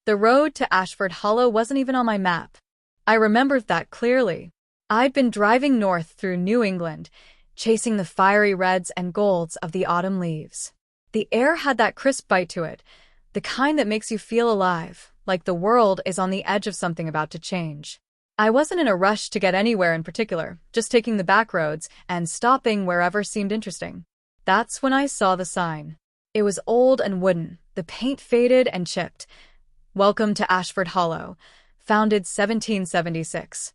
The road to Ashford Hollow wasn't even on my map. I remembered that clearly. I'd been driving north through New England, chasing the fiery reds and golds of the autumn leaves. The air had that crisp bite to it, the kind that makes you feel alive, like the world is on the edge of something about to change. I wasn't in a rush to get anywhere in particular, just taking the back roads and stopping wherever seemed interesting. That's when I saw the sign. It was old and wooden, the paint faded and chipped. "Welcome to Ashford Hollow, founded 1776.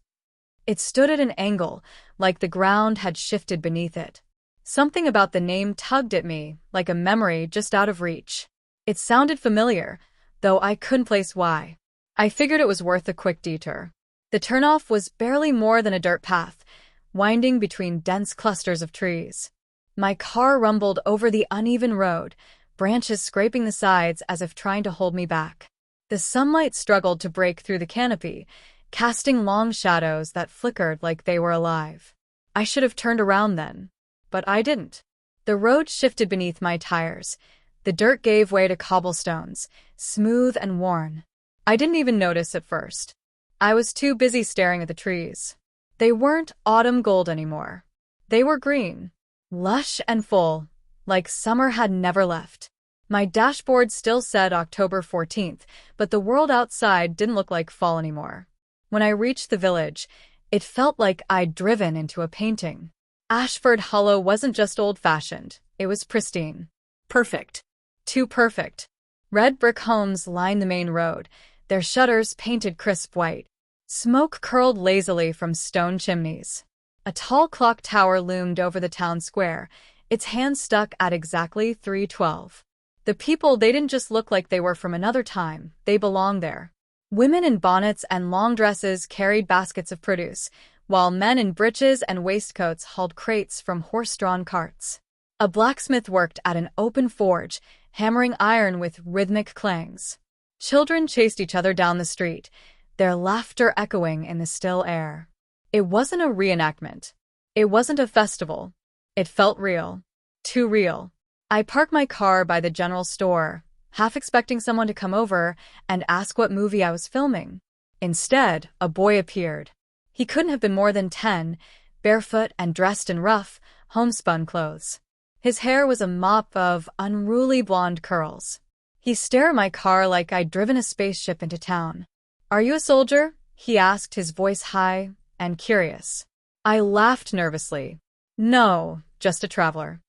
It stood at an angle, like the ground had shifted beneath it. Something about the name tugged at me, like a memory just out of reach. It sounded familiar, though I couldn't place why. I figured it was worth a quick detour. The turnoff was barely more than a dirt path, winding between dense clusters of trees. My car rumbled over the uneven road, branches scraping the sides as if trying to hold me back. The sunlight struggled to break through the canopy, casting long shadows that flickered like they were alive. I should have turned around then, but I didn't. The road shifted beneath my tires. The dirt gave way to cobblestones, smooth and worn. I didn't even notice at first. I was too busy staring at the trees. They weren't autumn gold anymore. They were green, lush and full, like summer had never left. My dashboard still said October 14th, but the world outside didn't look like fall anymore. When I reached the village, it felt like I'd driven into a painting. Ashford Hollow wasn't just old-fashioned, it was pristine. Perfect. Too perfect. Red brick homes lined the main road, their shutters painted crisp white. Smoke curled lazily from stone chimneys. A tall clock tower loomed over the town square, its hand stuck at exactly 3:12. The people, they didn't just look like they were from another time, they belonged there. Women in bonnets and long dresses carried baskets of produce, while men in breeches and waistcoats hauled crates from horse-drawn carts. A blacksmith worked at an open forge, hammering iron with rhythmic clangs. Children chased each other down the street, their laughter echoing in the still air. It wasn't a reenactment. It wasn't a festival. It felt real. Too real. I parked my car by the general store, half expecting someone to come over and ask what movie I was filming. Instead, a boy appeared. He couldn't have been more than 10, barefoot and dressed in rough, homespun clothes. His hair was a mop of unruly blonde curls. He stared at my car like I'd driven a spaceship into town. "Are you a soldier?" he asked, his voice high and curious. I laughed nervously. "No, just a traveler."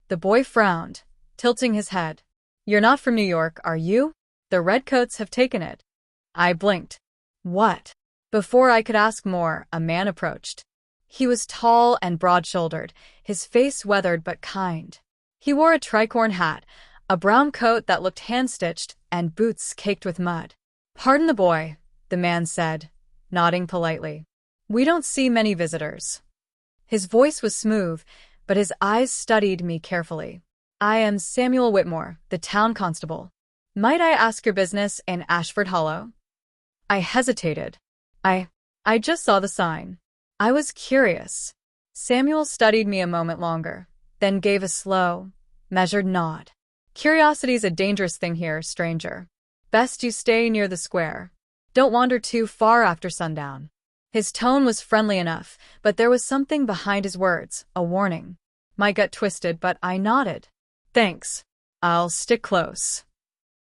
The boy frowned, tilting his head. "You're not from New York, are you? The redcoats have taken it." I blinked. "What?" Before I could ask more, a man approached. He was tall and broad-shouldered, his face weathered but kind. He wore a tricorn hat, a brown coat that looked hand-stitched, and boots caked with mud. "Pardon the boy," the man said, nodding politely. "We don't see many visitors." His voice was smooth, but his eyes studied me carefully. "I am Samuel Whitmore, the town constable. Might I ask your business in Ashford Hollow?" I hesitated. I just saw the sign. I was curious. Samuel studied me a moment longer, then gave a slow, measured nod. "Curiosity's a dangerous thing here, stranger. Best you stay near the square. Don't wander too far after sundown." His tone was friendly enough, but there was something behind his words, a warning. My gut twisted, but I nodded. "Thanks. I'll stick close."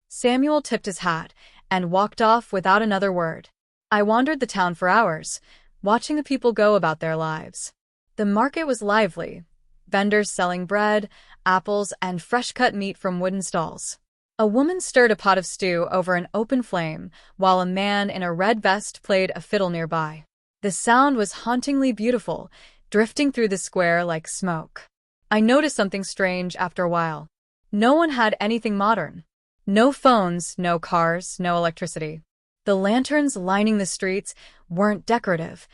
Samuel tipped his hat and walked off without another word. I wandered the town for hours, watching the people go about their lives. The market was lively, vendors selling bread, apples, and fresh-cut meat from wooden stalls. A woman stirred a pot of stew over an open flame, while a man in a red vest played a fiddle nearby. The sound was hauntingly beautiful, drifting through the square like smoke. I noticed something strange after a while. No one had anything modern. No phones, no cars, no electricity. The lanterns lining the streets weren't decorative.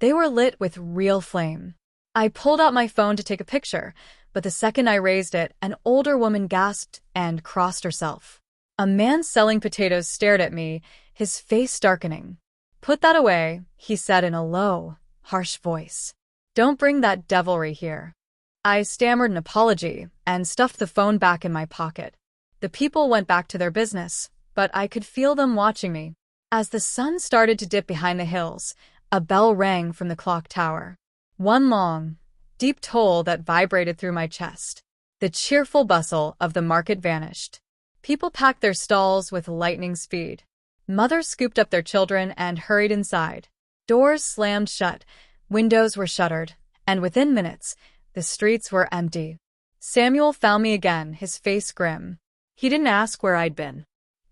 They were lit with real flame. I pulled out my phone to take a picture, but the second I raised it, an older woman gasped and crossed herself. A man selling potatoes stared at me, his face darkening. "Put that away," he said in a low, harsh voice. "Don't bring that devilry here." I stammered an apology and stuffed the phone back in my pocket. The people went back to their business, but I could feel them watching me. As the sun started to dip behind the hills, a bell rang from the clock tower. One long, deep toll that vibrated through my chest. The cheerful bustle of the market vanished. People packed their stalls with lightning speed. Mothers scooped up their children and hurried inside. Doors slammed shut, windows were shuttered, and within minutes, the streets were empty. Samuel found me again, his face grim. He didn't ask where I'd been.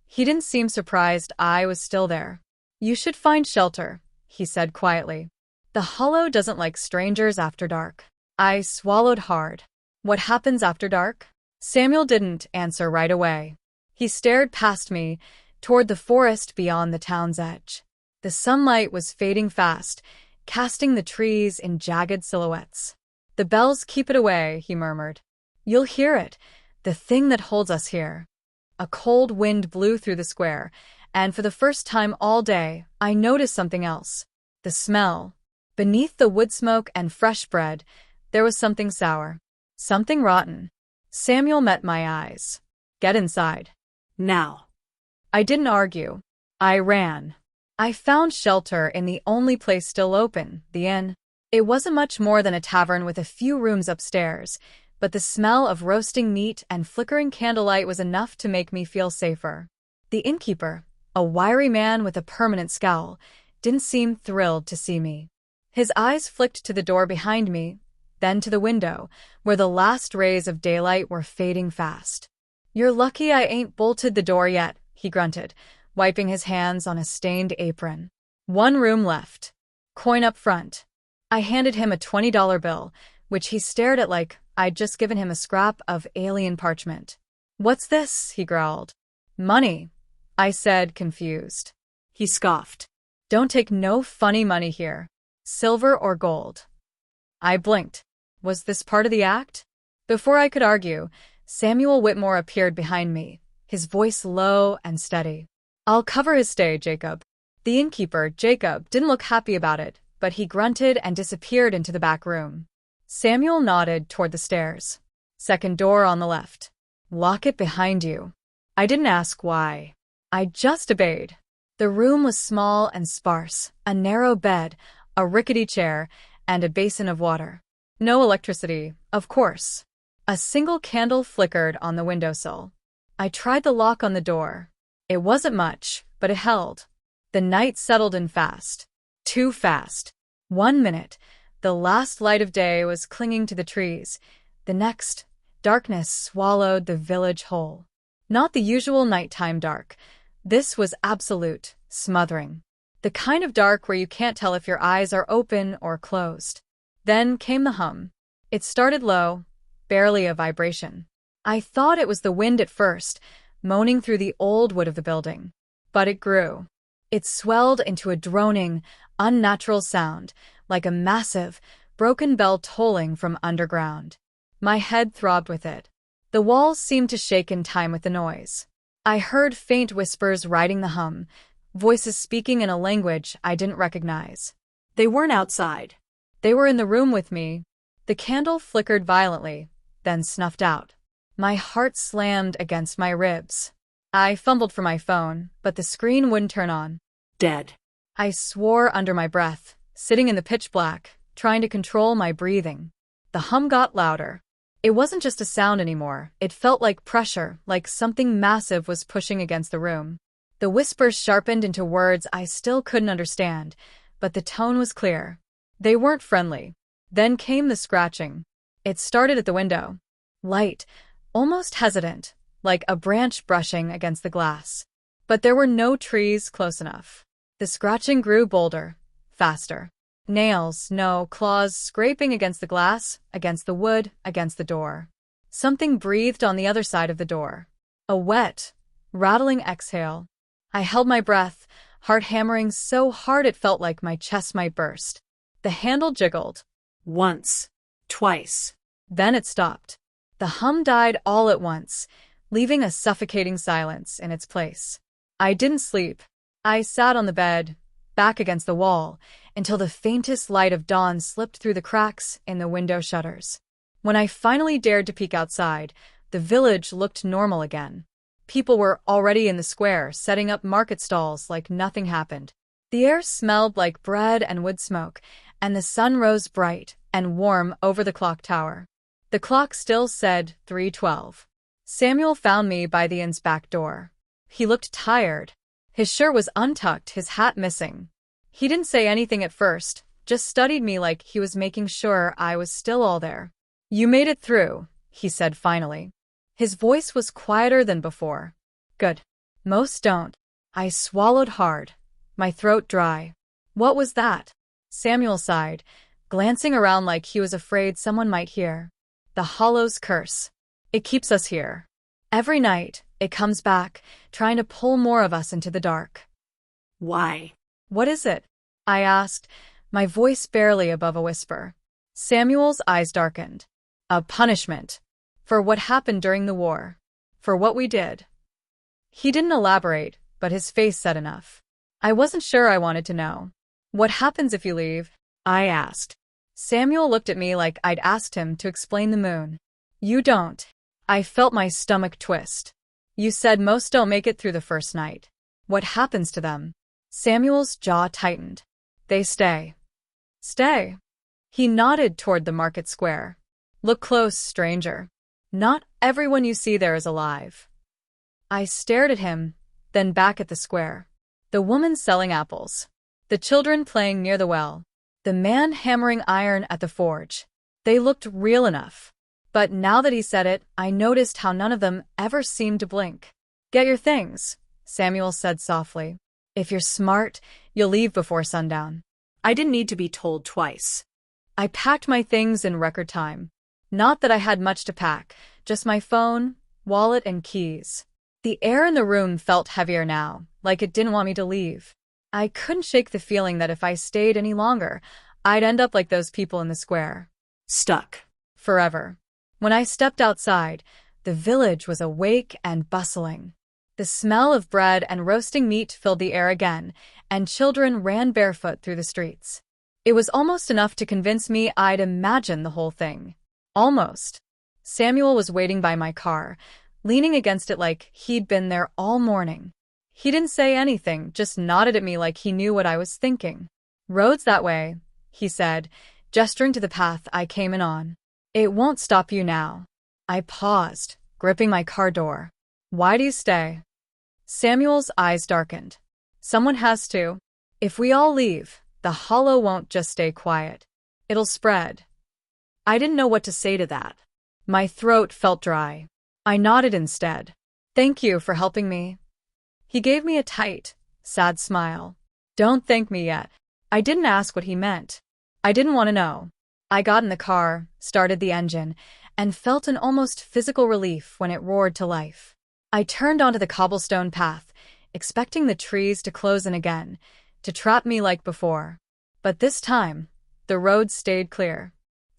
He didn't seem surprised I was still there. "You should find shelter," he said quietly. "The Hollow doesn't like strangers after dark." I swallowed hard. "What happens after dark?" Samuel didn't answer right away. He stared past me, toward the forest beyond the town's edge. The sunlight was fading fast, casting the trees in jagged silhouettes. "The bells keep it away," he murmured. "You'll hear it, the thing that holds us here." A cold wind blew through the square, and for the first time all day, I noticed something else. The smell. Beneath the wood smoke and fresh bread, there was something sour. Something rotten. Samuel met my eyes. "Get inside. Now." I didn't argue. I ran. I found shelter in the only place still open, the inn. It wasn't much more than a tavern with a few rooms upstairs, but the smell of roasting meat and flickering candlelight was enough to make me feel safer. The innkeeper, a wiry man with a permanent scowl, didn't seem thrilled to see me. His eyes flicked to the door behind me, then to the window, where the last rays of daylight were fading fast. "You're lucky I ain't bolted the door yet," he grunted, wiping his hands on a stained apron. "One room left. Coin up front." I handed him a $20 bill, which he stared at like I'd just given him a scrap of alien parchment. "What's this?" he growled. "Money," I said, confused. He scoffed. "Don't take no funny money here. Silver or gold." I blinked. Was this part of the act? Before I could argue, Samuel Whitmore appeared behind me, his voice low and steady. "I'll cover his stay, Jacob." The innkeeper, Jacob, didn't look happy about it, but he grunted and disappeared into the back room. Samuel nodded toward the stairs. "Second door on the left. Lock it behind you." I didn't ask why. I just obeyed. The room was small and sparse, a narrow bed, a rickety chair, and a basin of water. No electricity, of course. A single candle flickered on the windowsill. I tried the lock on the door. It wasn't much, but it held. The night settled in fast. Too fast. 1 minute, the last light of day was clinging to the trees. The next, darkness swallowed the village whole. Not the usual nighttime dark. This was absolute, smothering. The kind of dark where you can't tell if your eyes are open or closed. Then came the hum. It started low, barely a vibration. I thought it was the wind at first, moaning through the old wood of the building. But it grew. It swelled into a droning, unnatural sound, like a massive, broken bell tolling from underground. My head throbbed with it. The walls seemed to shake in time with the noise. I heard faint whispers riding the hum, voices speaking in a language I didn't recognize. They weren't outside. They were in the room with me. The candle flickered violently, then snuffed out. My heart slammed against my ribs. I fumbled for my phone, but the screen wouldn't turn on. Dead. I swore under my breath, sitting in the pitch black, trying to control my breathing. The hum got louder. It wasn't just a sound anymore. It felt like pressure, like something massive was pushing against the room. The whispers sharpened into words I still couldn't understand, but the tone was clear. They weren't friendly. Then came the scratching. It started at the window. Light, almost hesitant, like a branch brushing against the glass. But there were no trees close enough. The scratching grew bolder, faster. Nails, no, claws scraping against the glass, against the wood, against the door. Something breathed on the other side of the door. A wet, rattling exhale. I held my breath, heart hammering so hard it felt like my chest might burst. The handle jiggled. Once. Twice. Then it stopped. The hum died all at once, leaving a suffocating silence in its place. I didn't sleep. I sat on the bed, back against the wall, until the faintest light of dawn slipped through the cracks in the window shutters. When I finally dared to peek outside, the village looked normal again. People were already in the square, setting up market stalls like nothing happened. The air smelled like bread and wood smoke, and the sun rose bright and warm over the clock tower. The clock still said 3:12. Samuel found me by the inn's back door. He looked tired. His shirt was untucked, his hat missing. He didn't say anything at first, just studied me like he was making sure I was still all there. "You made it through," he said finally. His voice was quieter than before. "Good. Most don't." I swallowed hard, my throat dry. "What was that?" Samuel sighed, glancing around like he was afraid someone might hear. "The Hollow's curse. It keeps us here. Every night, it comes back, trying to pull more of us into the dark." "Why?" "What is it?" I asked, my voice barely above a whisper. Samuel's eyes darkened. "A punishment. For what happened during the war. For what we did." He didn't elaborate, but his face said enough. I wasn't sure I wanted to know. "What happens if you leave?" I asked. Samuel looked at me like I'd asked him to explain the moon. "You don't." I felt my stomach twist. "You said most don't make it through the first night. What happens to them?" Samuel's jaw tightened. "They stay." "Stay?" He nodded toward the market square. "Look close, stranger. Not everyone you see there is alive." I stared at him, then back at the square. The woman selling apples. The children playing near the well. The man hammering iron at the forge. They looked real enough. But now that he said it, I noticed how none of them ever seemed to blink. "Get your things," Samuel said softly. "If you're smart, you'll leave before sundown." I didn't need to be told twice. I packed my things in record time. Not that I had much to pack, just my phone, wallet, and keys. The air in the room felt heavier now, like it didn't want me to leave. I couldn't shake the feeling that if I stayed any longer, I'd end up like those people in the square. Stuck. Forever. When I stepped outside, the village was awake and bustling. The smell of bread and roasting meat filled the air again, and children ran barefoot through the streets. It was almost enough to convince me I'd imagined the whole thing. Almost. Samuel was waiting by my car, leaning against it like he'd been there all morning. He didn't say anything, just nodded at me like he knew what I was thinking. "Road's that way," he said, gesturing to the path I came in on. "It won't stop you now." I paused, gripping my car door. "Why do you stay?" Samuel's eyes darkened. "Someone has to. If we all leave, the Hollow won't just stay quiet. It'll spread." I didn't know what to say to that. My throat felt dry. I nodded instead. "Thank you for helping me." He gave me a tight, sad smile. "Don't thank me yet." I didn't ask what he meant. I didn't want to know. I got in the car, started the engine, and felt an almost physical relief when it roared to life. I turned onto the cobblestone path, expecting the trees to close in again, to trap me like before. But this time, the road stayed clear.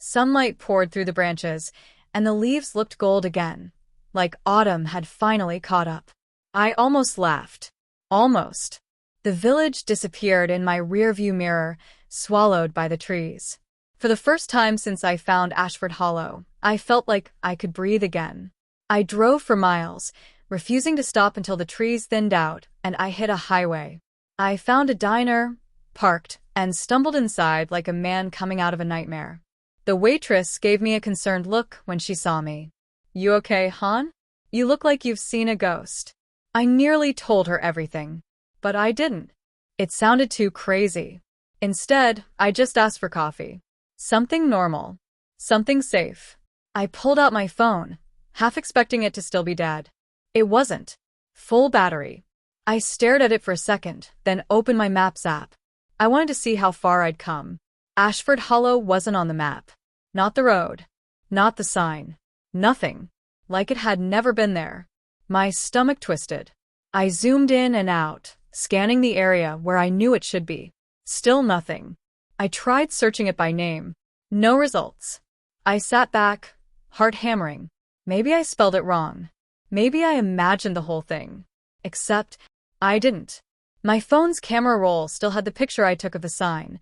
Sunlight poured through the branches, and the leaves looked gold again, like autumn had finally caught up. I almost laughed. Almost. The village disappeared in my rearview mirror, swallowed by the trees. For the first time since I found Ashford Hollow, I felt like I could breathe again. I drove for miles, refusing to stop until the trees thinned out and I hit a highway. I found a diner, parked, and stumbled inside like a man coming out of a nightmare. The waitress gave me a concerned look when she saw me. "You okay, hon? You look like you've seen a ghost." I nearly told her everything, but I didn't. It sounded too crazy. Instead, I just asked for coffee. Something normal. Something safe. I pulled out my phone, half expecting it to still be dead. It wasn't. Full battery. I stared at it for a second, then opened my Maps app. I wanted to see how far I'd come. Ashford Hollow wasn't on the map. Not the road. Not the sign. Nothing. Like it had never been there. My stomach twisted. I zoomed in and out, scanning the area where I knew it should be. Still nothing. I tried searching it by name. No results. I sat back, heart hammering. Maybe I spelled it wrong. Maybe I imagined the whole thing. Except, I didn't. My phone's camera roll still had the picture I took of the sign,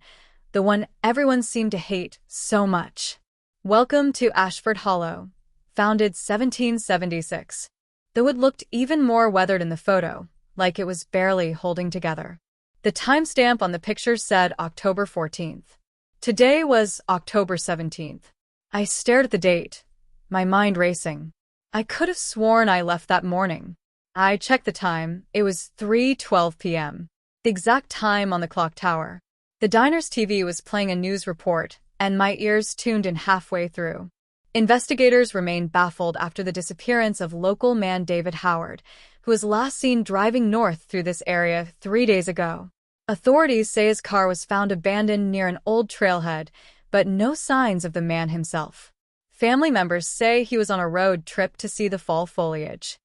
the one everyone seemed to hate so much. "Welcome to Ashford Hollow. Founded 1776. though it looked even more weathered in the photo, like it was barely holding together. The timestamp on the picture said October 14th. Today was October 17th. I stared at the date, my mind racing. I could have sworn I left that morning. I checked the time. It was 3:12 p.m. The exact time on the clock tower. The diner's TV was playing a news report, and my ears tuned in halfway through. Investigators remain baffled after the disappearance of local man David Howard, who was last seen driving north through this area 3 days ago. Authorities say his car was found abandoned near an old trailhead, but no signs of the man himself. Family members say he was on a road trip to see the fall foliage.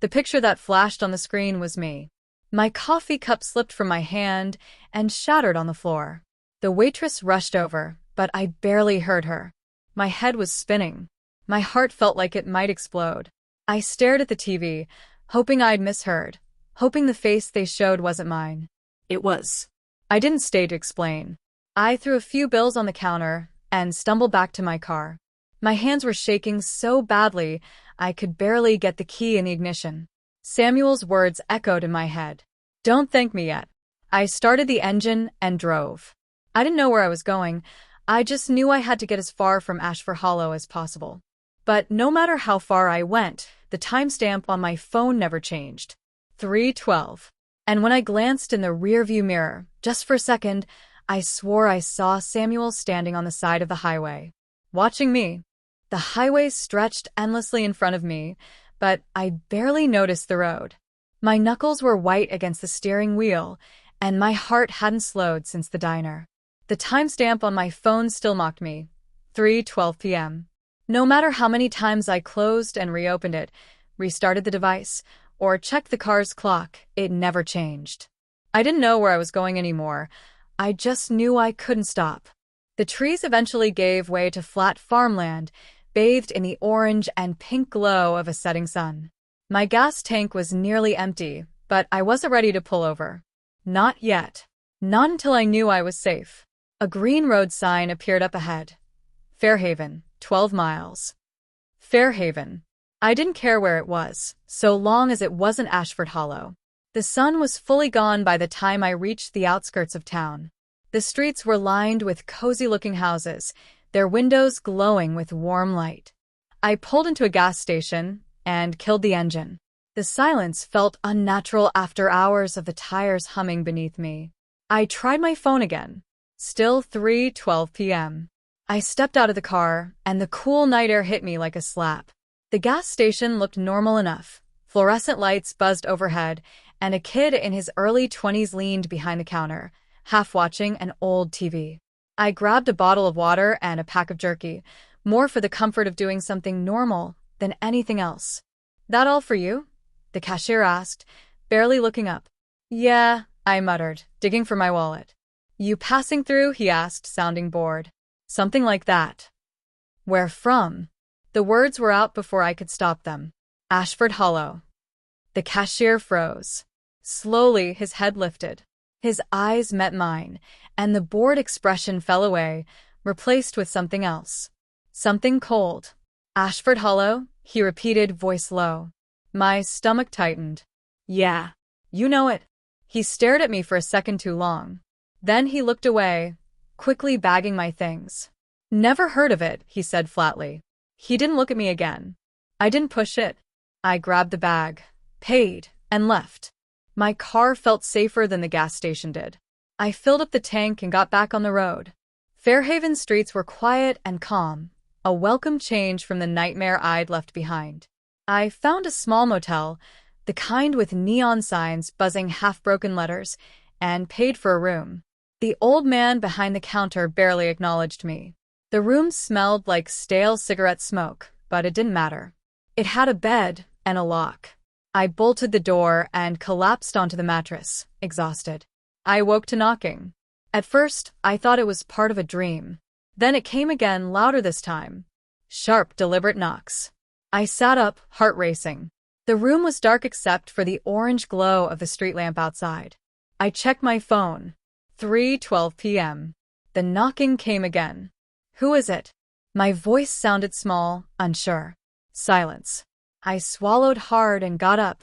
The picture that flashed on the screen was me. My coffee cup slipped from my hand and shattered on the floor. The waitress rushed over, but I barely heard her. My head was spinning. My heart felt like it might explode. I stared at the TV, hoping I'd misheard, hoping the face they showed wasn't mine. It was. I didn't stay to explain. I threw a few bills on the counter and stumbled back to my car. My hands were shaking so badly I could barely get the key in the ignition. Samuel's words echoed in my head. "Don't thank me yet." I started the engine and drove. I didn't know where I was going. I just knew I had to get as far from Ashford Hollow as possible. But no matter how far I went, the timestamp on my phone never changed. 3:12. And when I glanced in the rearview mirror, just for a second, I swore I saw Samuel standing on the side of the highway, watching me. The highway stretched endlessly in front of me, but I barely noticed the road. My knuckles were white against the steering wheel, and my heart hadn't slowed since the diner. The timestamp on my phone still mocked me. 3:12 p.m. No matter how many times I closed and reopened it, restarted the device, or checked the car's clock, it never changed. I didn't know where I was going anymore. I just knew I couldn't stop. The trees eventually gave way to flat farmland, bathed in the orange and pink glow of a setting sun. My gas tank was nearly empty, but I wasn't ready to pull over. Not yet. Not until I knew I was safe. A green road sign appeared up ahead. Fairhaven, 12 miles. Fairhaven. I didn't care where it was, so long as it wasn't Ashford Hollow. The sun was fully gone by the time I reached the outskirts of town. The streets were lined with cozy-looking houses, their windows glowing with warm light. I pulled into a gas station and killed the engine. The silence felt unnatural after hours of the tires humming beneath me. I tried my phone again. Still 3:12 p.m. I stepped out of the car, and the cool night air hit me like a slap. The gas station looked normal enough. Fluorescent lights buzzed overhead, and a kid in his early 20s leaned behind the counter, half watching an old TV. I grabbed a bottle of water and a pack of jerky, more for the comfort of doing something normal than anything else. "That all for you?" the cashier asked, barely looking up. "Yeah," I muttered, digging for my wallet. "You passing through?" he asked, sounding bored. "Something like that." "Where from?" The words were out before I could stop them. "Ashford Hollow." The cashier froze. Slowly, his head lifted. His eyes met mine, and the bored expression fell away, replaced with something else. Something cold. "Ashford Hollow?" he repeated, voice low. My stomach tightened. "Yeah, you know it." He stared at me for a second too long. Then he looked away, quickly bagging my things. "Never heard of it," he said flatly. He didn't look at me again. I didn't push it. I grabbed the bag, paid, and left. My car felt safer than the gas station did. I filled up the tank and got back on the road. Fairhaven's streets were quiet and calm, a welcome change from the nightmare I'd left behind. I found a small motel, the kind with neon signs buzzing half-broken letters, and paid for a room. The old man behind the counter barely acknowledged me. The room smelled like stale cigarette smoke, but it didn't matter. It had a bed and a lock. I bolted the door and collapsed onto the mattress, exhausted. I woke to knocking. At first, I thought it was part of a dream. Then it came again, louder this time. Sharp, deliberate knocks. I sat up, heart racing. The room was dark except for the orange glow of the street lamp outside. I checked my phone. 3:12 p.m. The knocking came again. "Who is it?" My voice sounded small, unsure. Silence. I swallowed hard and got up,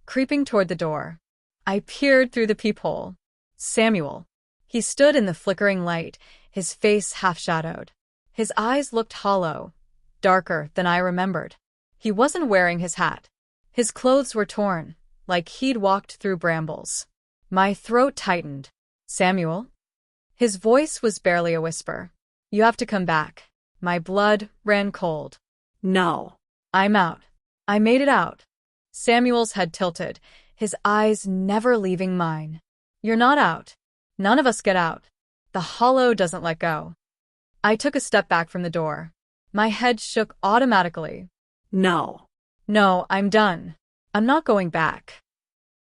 creeping toward the door. I peered through the peephole. Samuel. He stood in the flickering light, his face half-shadowed. His eyes looked hollow, darker than I remembered. He wasn't wearing his hat. His clothes were torn, like he'd walked through brambles. My throat tightened. Samuel? His voice was barely a whisper. You have to come back. My blood ran cold. No. I'm out. I made it out. Samuel's head tilted, his eyes never leaving mine. You're not out. None of us get out. The hollow doesn't let go. I took a step back from the door. My head shook automatically. No. No, I'm done. I'm not going back.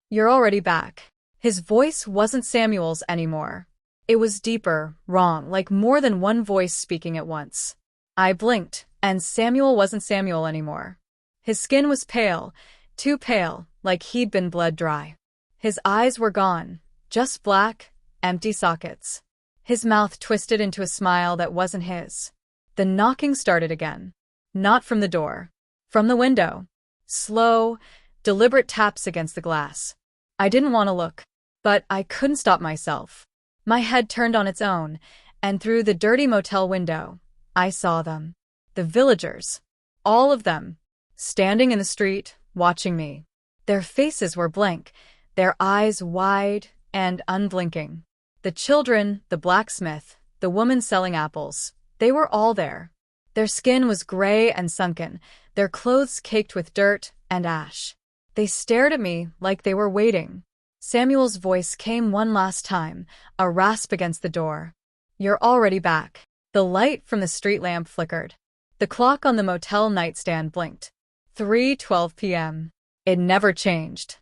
You're already back. His voice wasn't Samuel's anymore. It was deeper, wrong, like more than one voice speaking at once. I blinked, and Samuel wasn't Samuel anymore. His skin was pale, too pale, like he'd been bled dry. His eyes were gone, just black, empty sockets. His mouth twisted into a smile that wasn't his. The knocking started again. Not from the door. From the window. Slow, deliberate taps against the glass. I didn't want to look, but I couldn't stop myself. My head turned on its own, and through the dirty motel window, I saw them. The villagers. All of them. Standing in the street, watching me. Their faces were blank, their eyes wide and unblinking. The children, the blacksmith, the woman selling apples, they were all there. Their skin was gray and sunken, their clothes caked with dirt and ash. They stared at me like they were waiting. Samuel's voice came one last time, a rasp against the door. You're already back. The light from the street lamp flickered. The clock on the motel nightstand blinked. 3:12 p.m. It never changed.